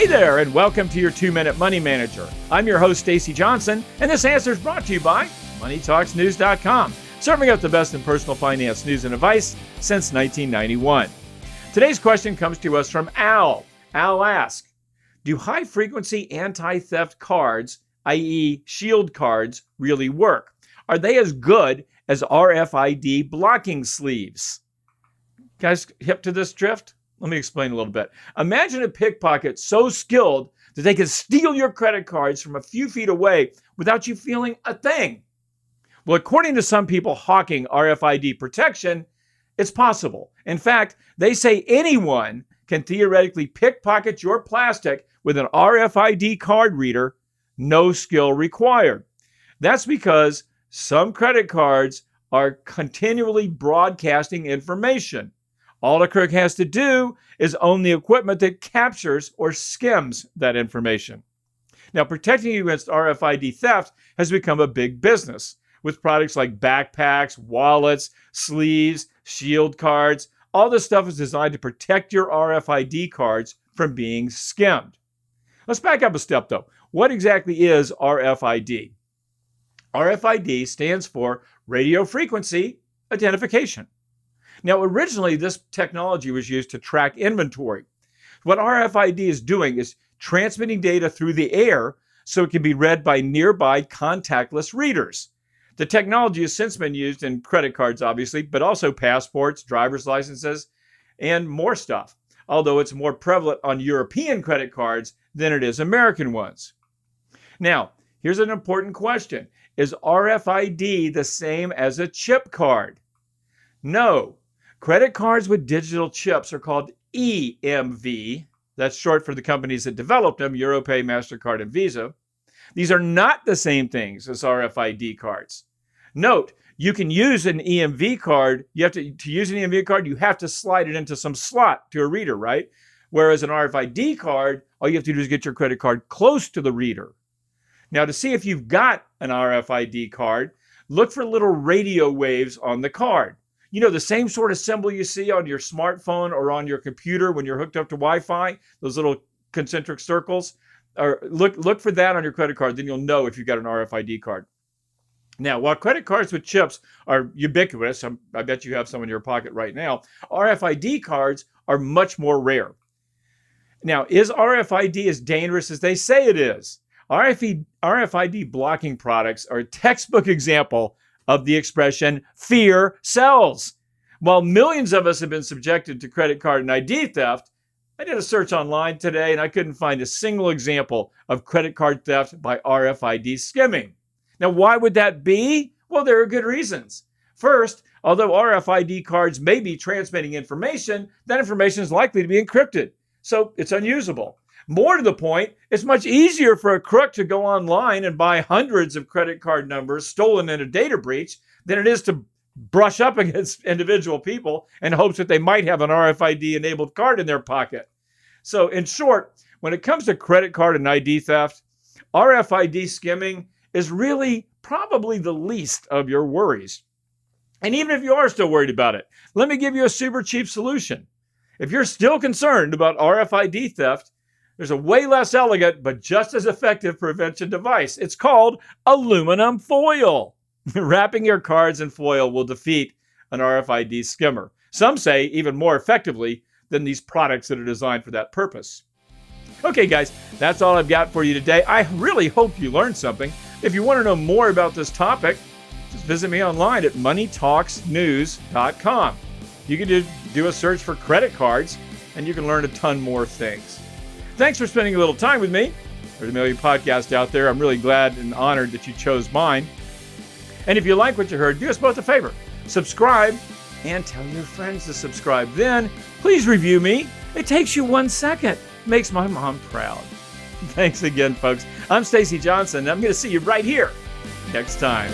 Hey there, and welcome to your 2-Minute Money Manager. I'm your host, Stacey Johnson, and this answer is brought to you by MoneyTalksNews.com, serving up the best in personal finance news and advice since 1991. Today's question comes to us from Al. Al asks, do high-frequency anti-theft cards, i.e. shield cards, really work? Are they as good as RFID blocking sleeves? Guys, hip to this drift? Let me explain a little bit. Imagine a pickpocket so skilled that they can steal your credit cards from a few feet away without you feeling a thing. Well, according to some people hawking RFID protection, it's possible. In fact, they say anyone can theoretically pickpocket your plastic with an RFID card reader, no skill required. That's because some credit cards are continually broadcasting information. All a crook has to do is own the equipment that captures or skims that information. Now, protecting you against RFID theft has become a big business with products like backpacks, wallets, sleeves, shield cards. All this stuff is designed to protect your RFID cards from being skimmed. Let's back up a step, though. What exactly is RFID? RFID stands for radio frequency identification. Now, originally, this technology was used to track inventory. What RFID is doing is transmitting data through the air so it can be read by nearby contactless readers. The technology has since been used in credit cards, obviously, but also passports, driver's licenses, and more stuff, although it's more prevalent on European credit cards than it is American ones. Now, here's an important question. Is RFID the same as a chip card? No. Credit cards with digital chips are called EMV. That's short for the companies that developed them, Europay, MasterCard, and Visa. These are not the same things as RFID cards. Note, you can use an EMV card. To use an EMV card, you have to slide it into some slot to a reader, right? Whereas an RFID card, all you have to do is get your credit card close to the reader. Now, to see if you've got an RFID card, look for little radio waves on the card. You know, the same sort of symbol you see on your smartphone or on your computer when you're hooked up to Wi-Fi, those little concentric circles. Or look for that on your credit card, then you'll know if you've got an RFID card. Now, while credit cards with chips are ubiquitous, I bet you have some in your pocket right now, RFID cards are much more rare. Now, is RFID as dangerous as they say it is? RFID blocking products are a textbook example of the expression, fear sells. While millions of us have been subjected to credit card and ID theft, I did a search online today and I couldn't find a single example of credit card theft by RFID skimming. Now, why would that be? Well, there are good reasons. First, although RFID cards may be transmitting information, that information is likely to be encrypted, so it's unusable. More to the point, it's much easier for a crook to go online and buy hundreds of credit card numbers stolen in a data breach than it is to brush up against individual people in hopes that they might have an RFID-enabled card in their pocket. So in short, when it comes to credit card and ID theft, RFID skimming is really probably the least of your worries. And even if you are still worried about it, let me give you a super cheap solution. If you're still concerned about RFID theft, there's a way less elegant but just as effective prevention device. It's called aluminum foil. Wrapping your cards in foil will defeat an RFID skimmer. Some say even more effectively than these products that are designed for that purpose. Okay, guys, that's all I've got for you today. I really hope you learned something. If you want to know more about this topic, just visit me online at MoneyTalksNews.com. You can do a search for credit cards, and you can learn a ton more things. Thanks for spending a little time with me. There's a million podcasts out there. I'm really glad and honored that you chose mine. And if you like what you heard, do us both a favor. Subscribe and tell your friends to subscribe. Then, please review me. It takes you 1 second. Makes my mom proud. Thanks again, folks. I'm Stacey Johnson, and I'm going to see you right here next time.